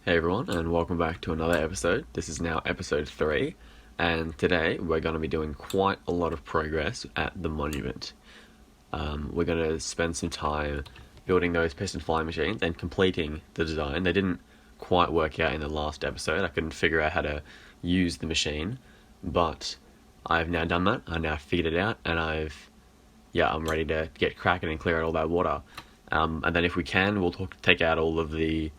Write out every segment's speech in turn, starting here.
Hey everyone, and welcome back to another episode. This is now episode 3, and today we're going to be doing quite a lot of progress at the monument. We're going to spend some time building those piston flying machines and completing the design. They didn't quite work out in the last episode. I couldn't figure out how to use the machine, but I've now done that. I now figured it out, and I'm ready to get cracking and clear out all that water. And then if we can, we'll take out all of the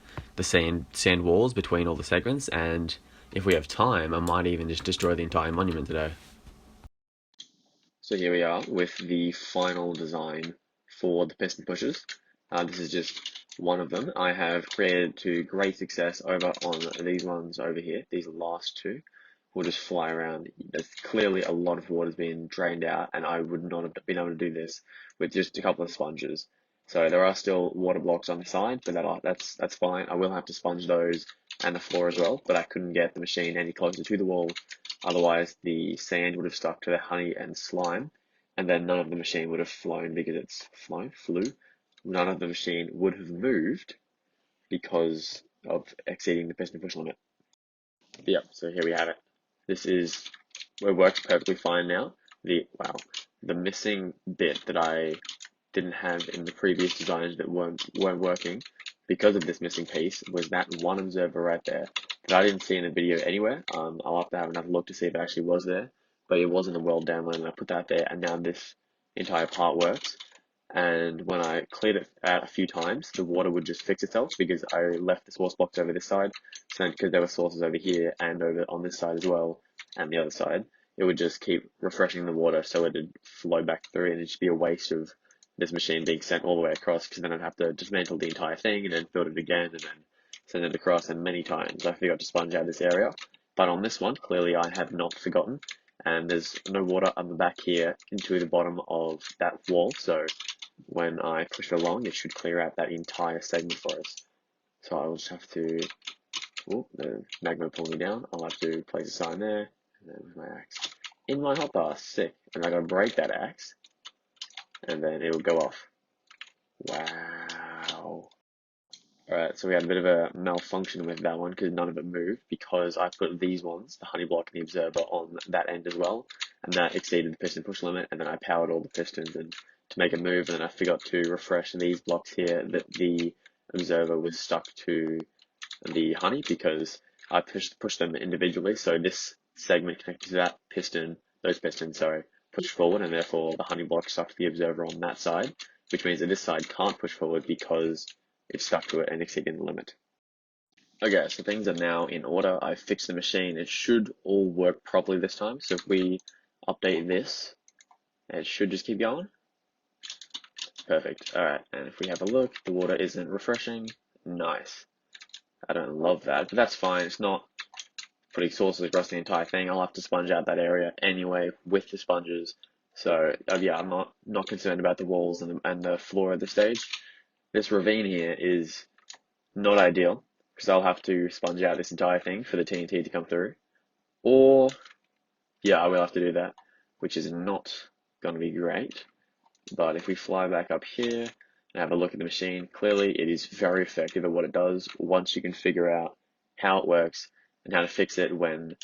sand walls between all the segments, and if we have time, I might even just destroy the entire monument today. So here we are with the final design for the piston pushers. This is just one of them. I have created to great success over on these ones over here. These last two will just fly around. There's clearly a lot of water's been drained out, and I would not have been able to do this with just a couple of sponges. So there are still water blocks on the side, but that's fine. I will have to sponge those and the floor as well, but I couldn't get the machine any closer to the wall. Otherwise, the sand would have stuck to the honey and slime, and then none of the machine would have flown because flew. None of the machine would have moved because of exceeding the piston push limit. Yep, so here we have it. It works perfectly fine now. The missing bit that I didn't have in the previous designs that weren't working because of this missing piece was that one observer right there that I didn't see in the video anywhere. I'll have to have another look to see if it actually was there, but it was in the world download and I put that there, and now this entire part works. And when I cleared it out a few times, the water would just fix itself because I left the source box over this side. So because there were sources over here and over on this side as well, and the other side, it would just keep refreshing the water so it would flow back through, and it'd just be a waste of this machine being sent all the way across, because then I'd have to dismantle the entire thing and then build it again and then send it across. And many times I forgot to sponge out this area, but on this one, clearly I have not forgotten, and there's no water on the back here into the bottom of that wall, so when I push it along, it should clear out that entire segment for us. So I'll just have to, the magma pulled me down. I'll have to place a sign there, and then with my axe in my hotbar, sick. And I gotta break that axe, and then it will go off. Wow. Alright, so we had a bit of a malfunction with that one because none of it moved, because I put these ones, the honey block and the observer, on that end as well, and that exceeded the piston push limit, and then I powered all the pistons and to make it move, and then I forgot to refresh these blocks here that the observer was stuck to the honey because I pushed them individually, so this segment connected to that piston, those pistons, sorry, pushed forward, and therefore the honey block stuck to the observer on that side, which means that this side can't push forward because it's stuck to it and exceeding the limit. Okay, so things are now in order. I fixed the machine. It should all work properly this time. So if we update this, it should just keep going. Perfect. All right, and if we have a look, the water isn't refreshing. Nice. I don't love that, but that's fine. It's not putting sources across the entire thing. I'll have to sponge out that area anyway with the sponges. So yeah, I'm not concerned about the walls and the floor at this stage. This ravine here is not ideal because I'll have to sponge out this entire thing for the TNT to come through. Or, yeah, I will have to do that, which is not going to be great. But if we fly back up here and have a look at the machine, clearly it is very effective at what it does once you can figure out how it works and how to fix it when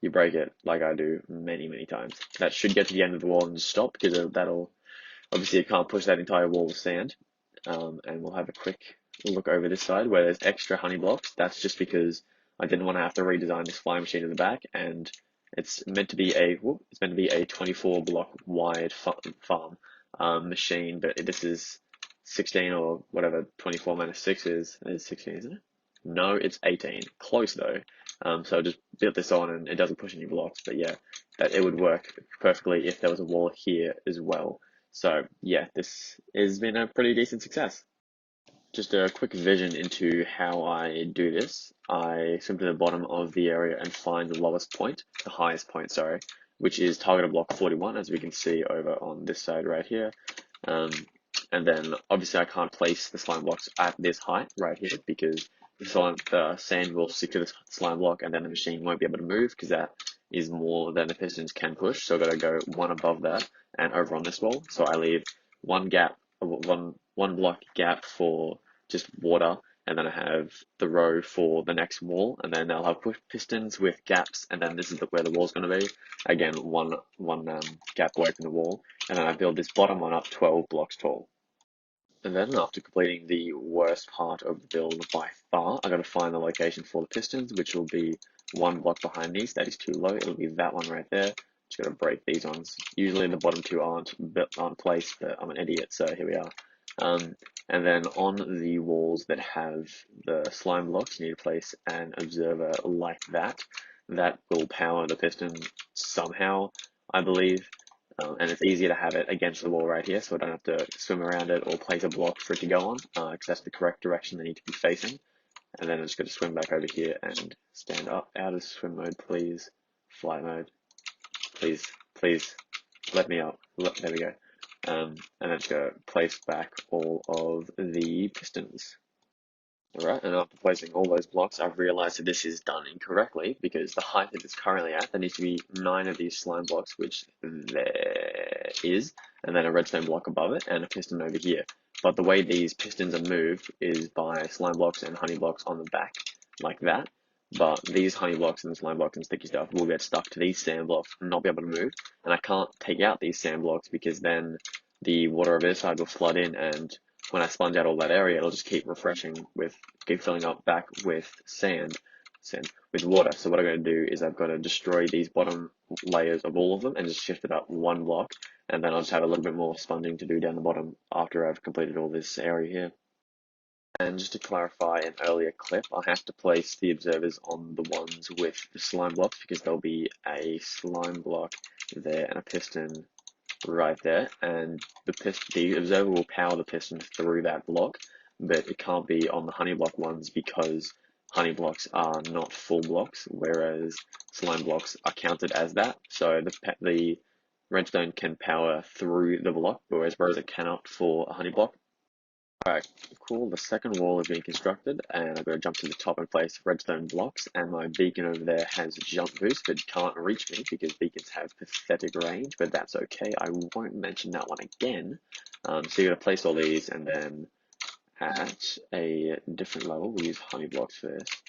you break it, like I do many, many times. That should get to the end of the wall and just stop, because that'll, obviously it can't push that entire wall of sand. And we'll have a quick look over this side where there's extra honey blocks. That's just because I didn't want to have to redesign this flying machine in the back, and it's meant to be a 24 block wide farm machine, but this is 16 or whatever 24 minus 6 is. It's 16, isn't it? No, it's 18. Close though. So I just built this on and it doesn't push any blocks, but yeah, that it would work perfectly if there was a wall here as well. So yeah, this has been a pretty decent success. Just a quick vision into how I do this. I swim to the bottom of the area and find the highest point, sorry, which is targeted block 41, as we can see over on this side right here. And then obviously I can't place the slime blocks at this height right here because the sand will stick to the slime block and then the machine won't be able to move because that is more than the pistons can push. So I've got to go one above that and over on this wall. So I leave one block gap for just water, and then I have the row for the next wall, and then I'll have pistons with gaps, and then this is where the wall's going to be. Again, one gap away from the wall, and then I build this bottom one up 12 blocks tall. And then after completing the worst part of the build by far, I got to find the location for the pistons, which will be one block behind these. That is too low. It'll be that one right there. Just got to break these ones. Usually the bottom two aren't placed, but I'm an idiot, so here we are. And then on the walls that have the slime blocks, you need to place an observer like that. That will power the piston somehow, I believe. And it's easier to have it against the wall right here, so I don't have to swim around it or place a block for it to go on, because that's the correct direction they need to be facing. And then I'm just going to swim back over here and stand up out of swim mode, please. Flight mode, please, please, let me up. There we go. And then just go place back all of the pistons. Alright, and after placing all those blocks, I've realized that this is done incorrectly because the height that it's currently at, there needs to be 9 of these slime blocks, which there is, and then a redstone block above it, and a piston over here. But the way these pistons are moved is by slime blocks and honey blocks on the back, like that. But these honey blocks and slime blocks and sticky stuff will get stuck to these sand blocks and not be able to move. And I can't take out these sand blocks because then the water over this side will flood in, and when I sponge out all that area, it'll just keep keep filling up back with with water. So what I'm going to do is I've got to destroy these bottom layers of all of them and just shift it up one block, and then I'll just have a little bit more sponging to do down the bottom after I've completed all this area here. And just to clarify an earlier clip, I have to place the observers on the ones with the slime blocks because there'll be a slime block there and a piston right there, and the observer will power the piston through that block, but it can't be on the honey block ones because honey blocks are not full blocks, whereas slime blocks are counted as that. So the redstone can power through the block, whereas it cannot for a honey block. Alright, cool. The second wall is being constructed, and I've got to jump to the top and place redstone blocks, and my beacon over there has jump boost, but can't reach me because beacons have pathetic range, but that's okay. I won't mention that one again. So you're going to place all these, and then at a different level, we'll use honey blocks first.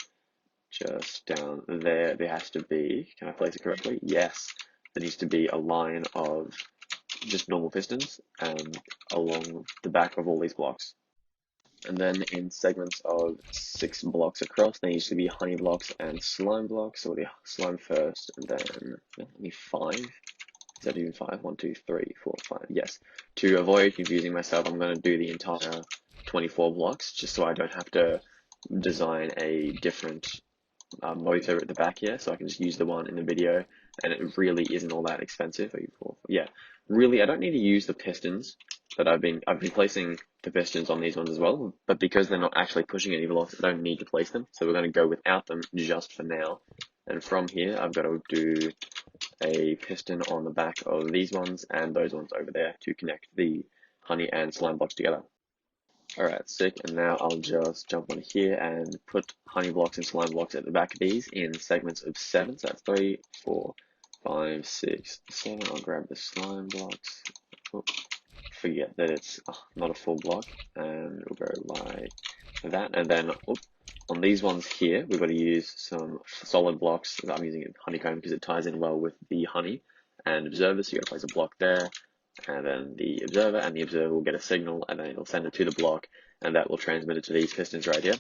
Just down there has to be, can I place it correctly? Yes. There needs to be a line of just normal pistons along the back of all these blocks. And then in segments of 6 blocks across, there needs to be honey blocks and slime blocks. So the slime first, and then maybe 5. Is that even 5? 1, 2, 3, 4, 5. Yes. To avoid confusing myself, I'm going to do the entire 24 blocks, just so I don't have to design a different motor at the back here. So I can just use the one in the video, and it really isn't all that expensive. Yeah, really, I don't need to use the pistons. But I've been placing the pistons on these ones as well, but because they're not actually pushing any velocity, I don't need to place them. So we're going to go without them just for now. And from here, I've got to do a piston on the back of these ones and those ones over there to connect the honey and slime blocks together. Alright, sick. And now I'll just jump on here and put honey blocks and slime blocks at the back of these in segments of 7. So that's 3, 4, 5, 6, 7. I'll grab the slime blocks. Forget that it's not a full block, and we'll go like that. And then on these ones here, we've got to use some solid blocks. I'm using honeycomb because it ties in well with the honey and observer. So you got to place a block there, and then the observer will get a signal, and then it'll send it to the block, and that will transmit it to these pistons right here.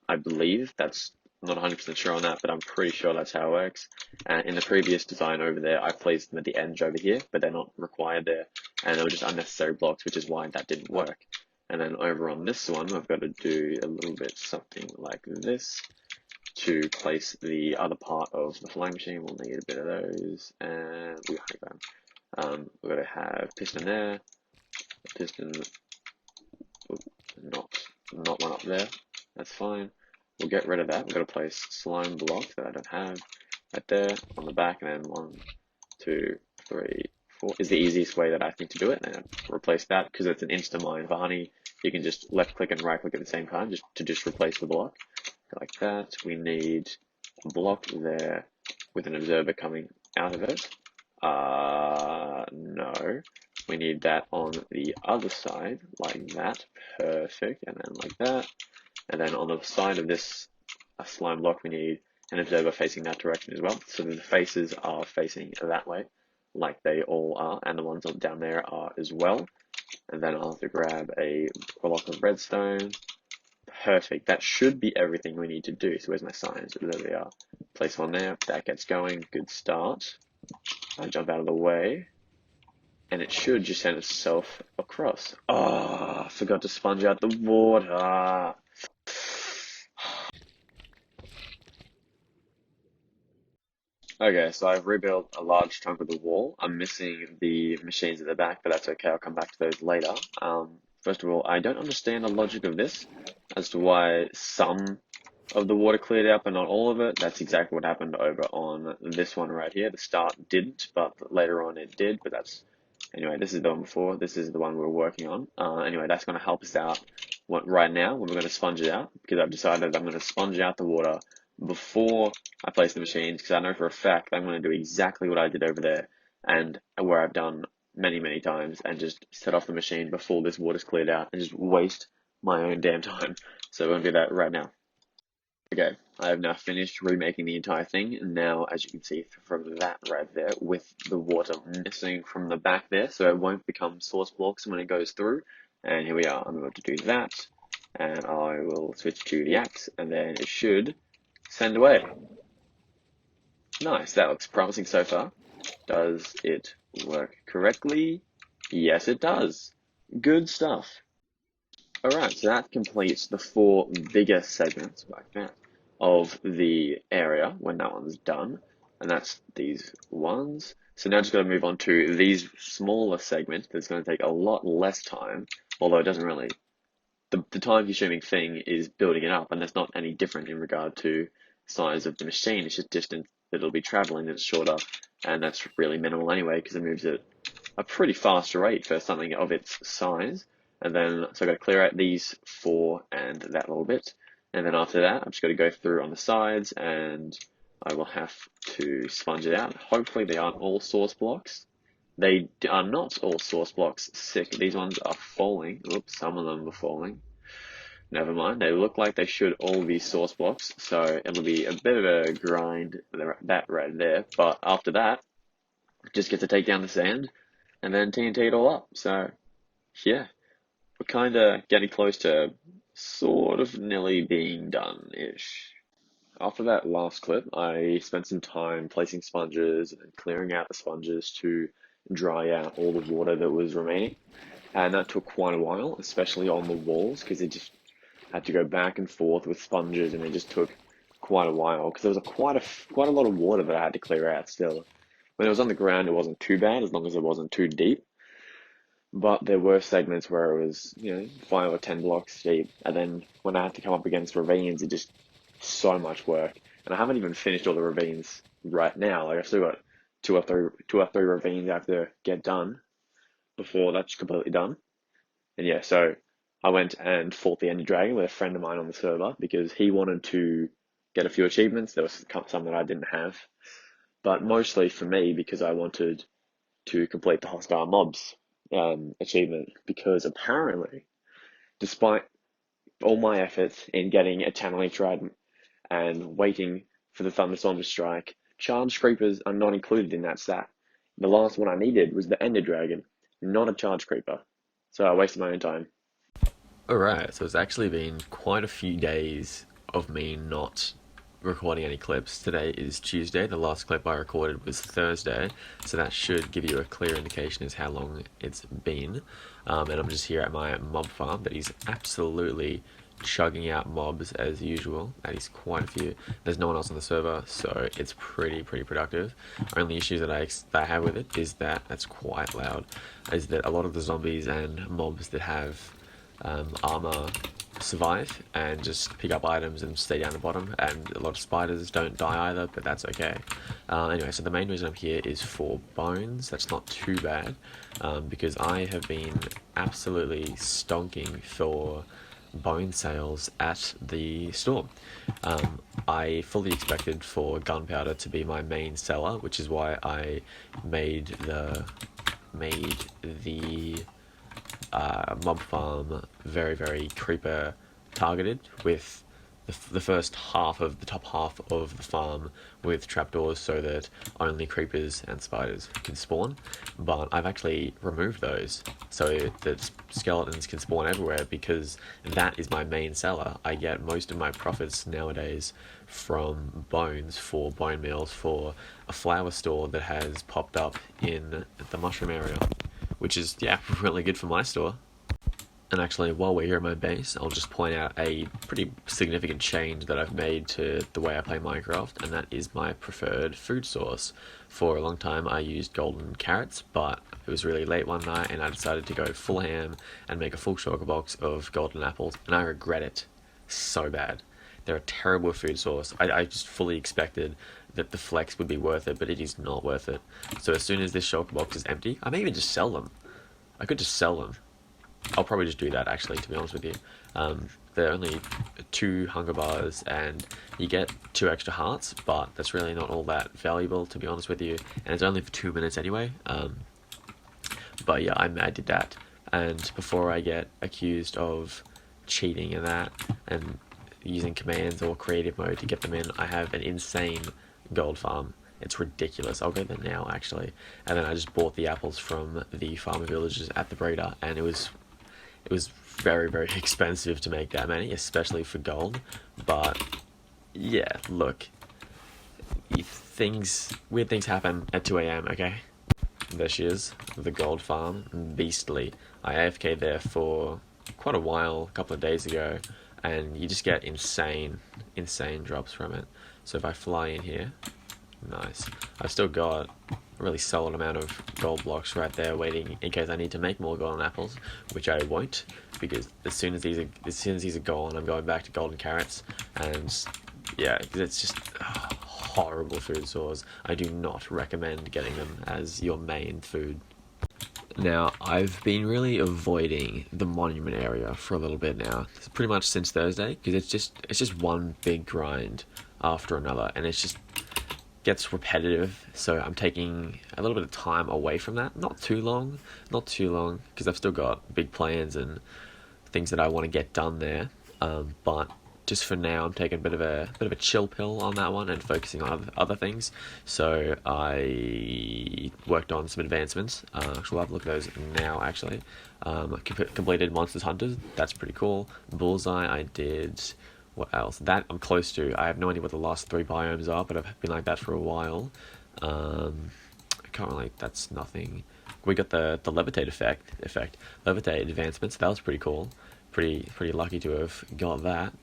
I believe that's, I'm not 100% sure on that, but I'm pretty sure that's how it works. And in the previous design over there, I placed them at the edge over here, but they're not required there, and they were just unnecessary blocks, which is why that didn't work. And then over on this one, I've got to do a little bit something like this to place the other part of the flying machine. We'll need a bit of those, and we've got to have piston there, piston, not one up there. That's fine. We'll get rid of that. We're going to place slime block that I don't have right there on the back, and then 1, 2, 3, 4 is the easiest way that I think to do it. And replace that because it's an instant mine. For honey, you can just left click and right click at the same time just replace the block like that. We need a block there with an observer coming out of it. No. We need that on the other side like that. Perfect. And then like that. And then on the side of this slime block, we need an observer facing that direction as well. So the faces are facing that way, like they all are, and the ones down there are as well. And then I'll have to grab a block of redstone. Perfect. That should be everything we need to do. So where's my signs? There they are. Place one there. That gets going. Good start. I jump out of the way. And it should just send itself across. Oh, I forgot to sponge out the water. Okay, so I've rebuilt a large chunk of the wall. I'm missing the machines at the back, but that's okay. I'll come back to those later. First of all, I don't understand the logic of this as to why some of the water cleared out, but not all of it. That's exactly what happened over on this one right here. The start didn't, but later on it did. But that's anyway. This is the one before. This is the one we're working on. Anyway, that's going to help us out right now when we're going to sponge it out because I've decided I'm going to sponge out the water before I place the machines because I know for a fact I'm going to do exactly what I did over there and where I've done many times and just set off the machine before this water's cleared out and just waste my own damn time. So we're going to do that right now. Okay, I have now finished remaking the entire thing. And now, as you can see from that right there, with the water missing from the back there, so it won't become source blocks when it goes through. And here we are. I'm going to do that, and I will switch to the axe, and then it should send away. Nice, that looks promising so far. Does it work correctly? Yes, it does. Good stuff. Alright, so that completes the 4 bigger segments like that of the area when that one's done. And that's these ones. So now just got to move on to these smaller segments that's going to take a lot less time, although it doesn't really. The time consuming thing is building it up, and that's not any different in regard to size of the machine. It's just distance that it'll be traveling that's shorter, and that's really minimal anyway because it moves at a pretty fast rate for something of its size. And then, so I've got to clear out these 4 and that little bit. And then after that, I've just got to go through on the sides and I will have to sponge it out. Hopefully they aren't all source blocks. They are not all source blocks. Sick. These ones are falling. Oops, some of them are falling. Never mind. They look like they should all be source blocks. So it'll be a bit of a grind, that right there. But after that, just get to take down the sand and then TNT it all up. So, yeah, we're kind of getting close to sort of nearly being done-ish. After that last clip, I spent some time placing sponges and clearing out the sponges to dry out all the water that was remaining. And that took quite a while, especially on the walls, because it just had to go back and forth with sponges, and it just took quite a while, because there was quite a lot of water that I had to clear out still. When it was on the ground, it wasn't too bad, as long as it wasn't too deep. But there were segments where it was, 5 or 10 blocks deep, and then when I had to come up against ravines, it just so much work. And I haven't even finished all the ravines right now. Like I've still got two or three ravines I have to get done before that's completely done. And yeah, so I went and fought the Ender Dragon with a friend of mine on the server because he wanted to get a few achievements. There was some that I didn't have, but mostly for me because I wanted to complete the hostile mobs achievement because apparently, despite all my efforts in getting a Tannerly Trident and waiting for the thunderstorm to strike, charge creepers are not included in that stat. The last one I needed was the Ender Dragon, not a charge creeper. So I wasted my own time. Alright, so it's actually been quite a few days of me not recording any clips. Today is Tuesday, the last clip I recorded was Thursday, so that should give you a clear indication as how long it's been. And I'm just here at my mob farm that is absolutely chugging out mobs as usual. That is quite a few. There's no one else on the server, so it's pretty productive. Only issues that I have with it is that that's quite loud. Is that a lot of the zombies and mobs that have armor survive and just pick up items and stay down the bottom, and a lot of spiders don't die either, but that's okay. Anyway, so the main reason I'm here is for bones. That's not too bad, because I have been absolutely stonking for bone sales at the store. I fully expected for gunpowder to be my main seller, which is why I made the mob farm very creeper targeted with the first half of the top half of the farm with trapdoors so that only creepers and spiders can spawn. But I've actually removed those so that skeletons can spawn everywhere, because that is my main seller. I get most of my profits nowadays from bones for bone meals for a flower store that has popped up in the mushroom area, which is, yeah, really good for my store. And actually, while we're here at my base, I'll just point out a pretty significant change that I've made to the way I play Minecraft, and that is my preferred food source. For a long time, I used golden carrots, but it was really late one night, and I decided to go full ham and make a full shulker box of golden apples, and I regret it so bad. They're a terrible food source. I just fully expected that the flex would be worth it, but it is not worth it. So as soon as this shulker box is empty, I may even just sell them. I could just sell them. I'll probably just do that, actually, to be honest with you. They're only 2 hunger bars, and you get 2 extra hearts, but that's really not all that valuable, to be honest with you. And it's only for 2 minutes anyway. But yeah, I did that. And before I get accused of cheating and that, and using commands or creative mode to get them in, I have an insane gold farm. It's ridiculous. I'll go there now, actually. And then I just bought the apples from the farmer villagers at the breeder, and it was very, very expensive to make that many, especially for gold. But yeah, look, weird things happen at 2 a.m. Okay, there she is, the gold farm, beastly. I AFK'd there for quite a while, a couple of days ago, and you just get insane drops from it. So if I fly in here, nice. I've still got a really solid amount of gold blocks right there waiting in case I need to make more golden apples, which I won't, because as soon as these are gone, I'm going back to golden carrots. And yeah, it's just horrible food source. I do not recommend getting them as your main food. Now, I've been really avoiding the monument area for a little bit now. It's pretty much since Thursday, because it's just one big grind after another, and it's just gets repetitive. So I'm taking a little bit of time away from that. Not too long, because I've still got big plans and things that I want to get done there. But just for now, I'm taking a bit of a chill pill on that one and focusing on other things. So I worked on some advancements. We'll have a look at those now. Actually, completed Monsters Hunters. That's pretty cool. Bullseye. I did. What else? That I'm close to. I have no idea what the last 3 biomes are, but I've been like that for a while. I can't really. That's nothing. We got the levitate effect. Levitate advancements. That was pretty cool. Pretty lucky to have got that.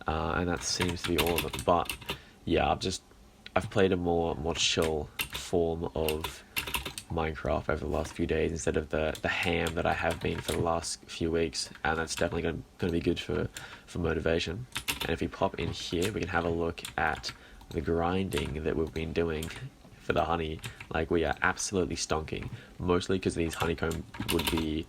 And that seems to be all of it. But yeah, I've played a more chill form of Minecraft over the last few days instead of the ham that I have been for the last few weeks, and that's definitely going to be good for motivation. And if we pop in here, we can have a look at the grinding that we've been doing for the honey. Like, we are absolutely stonking, mostly because these honeycomb would be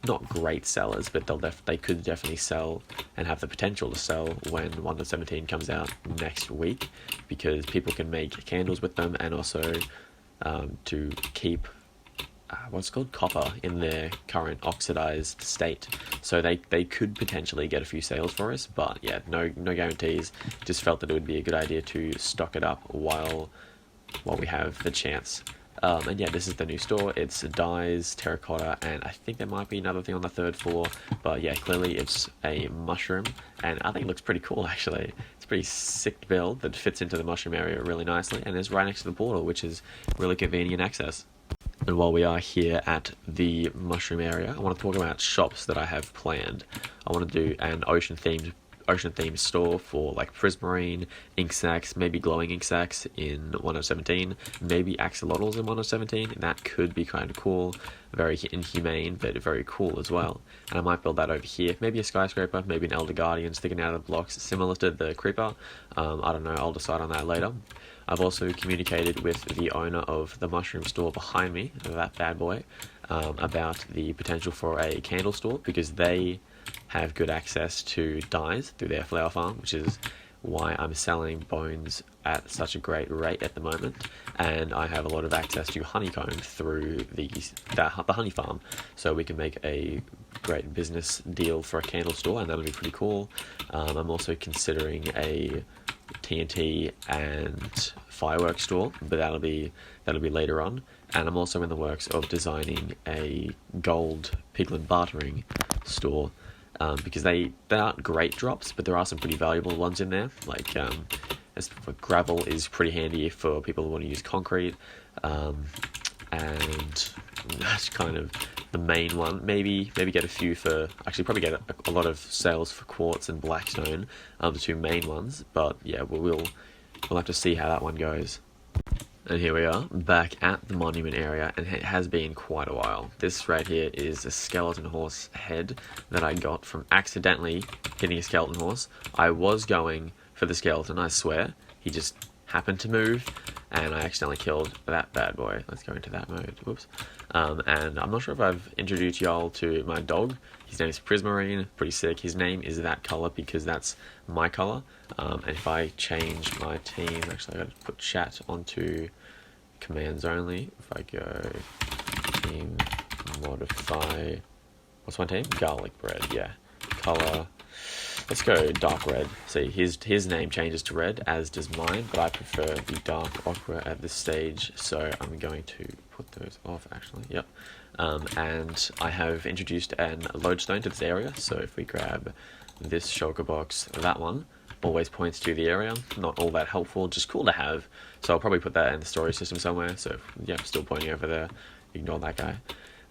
not great sellers, but they could definitely sell and have the potential to sell when 1.17 comes out next week, because people can make candles with them, and also to keep what's called copper in their current oxidized state. So they could potentially get a few sales for us, but yeah, no guarantees. Just felt that it would be a good idea to stock it up while we have the chance. And yeah, this is the new store. It's dyes, terracotta, and I think there might be another thing on the 3rd floor. But yeah, clearly it's a mushroom, and I think it looks pretty cool, actually. It's a pretty sick build that fits into the mushroom area really nicely, and is right next to the portal, which is really convenient access. And while we are here at the mushroom area, I want to talk about shops that I have planned. I want to do an ocean-themed store for like prismarine, ink sacs, maybe glowing ink sacs in 1.17, maybe axolotls in 1.17. That could be kind of cool, very inhumane, but very cool as well. And I might build that over here. Maybe a skyscraper, maybe an elder guardian sticking out of the blocks, similar to the creeper. I don't know, I'll decide on that later. I've also communicated with the owner of the mushroom store behind me, that bad boy, about the potential for a candle store, because they have good access to dyes through their flower farm, which is why I'm selling bones at such a great rate at the moment, and I have a lot of access to honeycomb through the honey farm, so we can make a great business deal for a candle store, and that'll be pretty cool. I'm also considering a TNT and fireworks store, but that'll be later on. And I'm also in the works of designing a gold piglin bartering store, because they aren't great drops, but there are some pretty valuable ones in there. Like gravel is pretty handy for people who want to use concrete, and that's kind of the main one. Maybe get a few for, actually probably get a lot of sales for quartz and blackstone, the two main ones. But yeah, we'll have to see how that one goes. And here we are, back at the monument area, and it has been quite a while. This right here is a skeleton horse head that I got from accidentally hitting a skeleton horse. I was going for the skeleton, I swear. He just happened to move, and I accidentally killed that bad boy. Let's go into that mode. Whoops. And I'm not sure if I've introduced y'all to my dog. His name is Prismarine, pretty sick. His name is that color because that's my color. And if I change my team, actually I gotta put chat onto commands only. If I go team modify, what's my team? Garlic bread, yeah. Color, let's go dark red. See, his name changes to red, as does mine, but I prefer the dark aqua at this stage, so I'm going to put those off actually, yep. And I have introduced an lodestone to this area, so if we grab this shulker box, that one always points to the area. Not all that helpful, just cool to have. So I'll probably put that in the storage system somewhere, so yeah, still pointing over there, ignore that guy.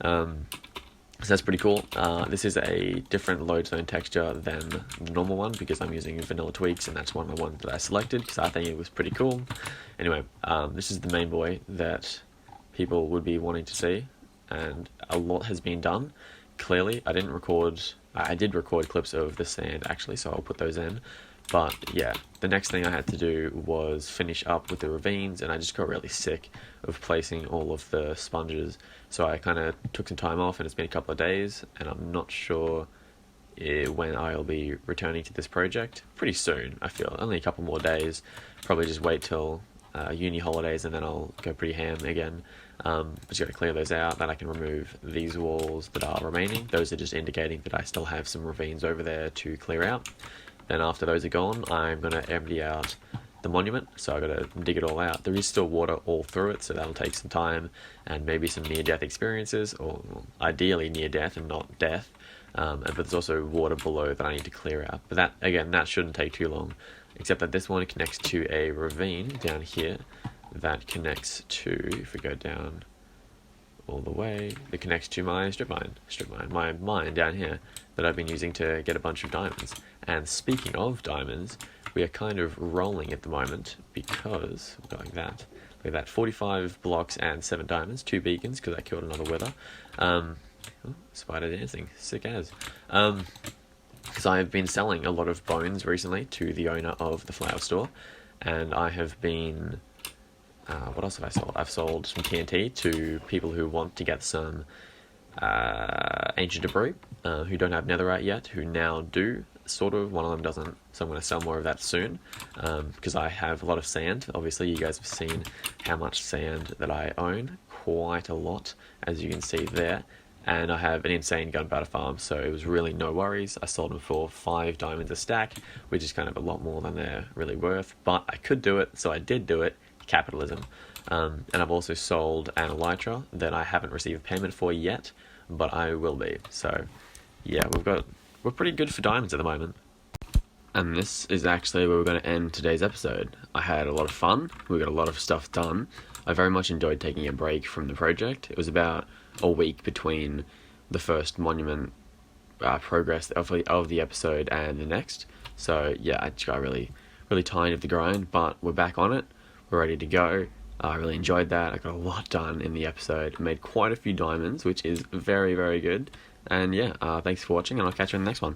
So that's pretty cool. This is a different lodestone texture than the normal one because I'm using vanilla tweaks, and that's one of the ones that I selected because I think it was pretty cool. Anyway, this is the main boy that people would be wanting to see, and a lot has been done. Clearly, I did record clips of the sand actually, so I'll put those in. But yeah, the next thing I had to do was finish up with the ravines, and I just got really sick of placing all of the sponges. So I kind of took some time off, and it's been a couple of days, and I'm not sure when I'll be returning to this project. Pretty soon, I feel. Only a couple more days. Probably just wait till uni holidays, and then I'll go pretty ham again. Just got to clear those out. Then I can remove these walls that are remaining. Those are just indicating that I still have some ravines over there to clear out. Then after those are gone, I'm going to empty out the monument, so I've got to dig it all out. There is still water all through it, so that'll take some time, and maybe some near-death experiences, or ideally near-death and not death. But there's also water below that I need to clear out. But that, again, that shouldn't take too long, except that this one connects to a ravine down here that connects to, if we go down all the way, it connects to my my mine down here that I've been using to get a bunch of diamonds. And speaking of diamonds, we are kind of rolling at the moment because we're like that. We have 45 blocks and 7 diamonds, 2 beacons because I killed another wither. Oh, spider dancing, sick as. Because I've been selling a lot of bones recently to the owner of the flower store, and I have been. What else have I sold? I've sold some TNT to people who want to get some ancient debris, who don't have netherite yet, who now do, sort of. One of them doesn't, so I'm going to sell more of that soon, because I have a lot of sand. Obviously, you guys have seen how much sand that I own, quite a lot, as you can see there. And I have an insane gunpowder farm, so it was really no worries. I sold them for 5 diamonds a stack, which is kind of a lot more than they're really worth, but I could do it, so I did do it. Capitalism. And I've also sold an elytra that I haven't received payment for yet, but I will be. So yeah, we're pretty good for diamonds at the moment. And this is actually where we're going to end today's episode. I had a lot of fun. We got a lot of stuff done. I very much enjoyed taking a break from the project. It was about a week between the first monument progress of the episode and the next. So yeah, I just got really tired of the grind, but we're back on it. We're ready to go. I really enjoyed that. I got a lot done in the episode. Made quite a few diamonds, which is very, very good. And yeah, thanks for watching, and I'll catch you in the next one.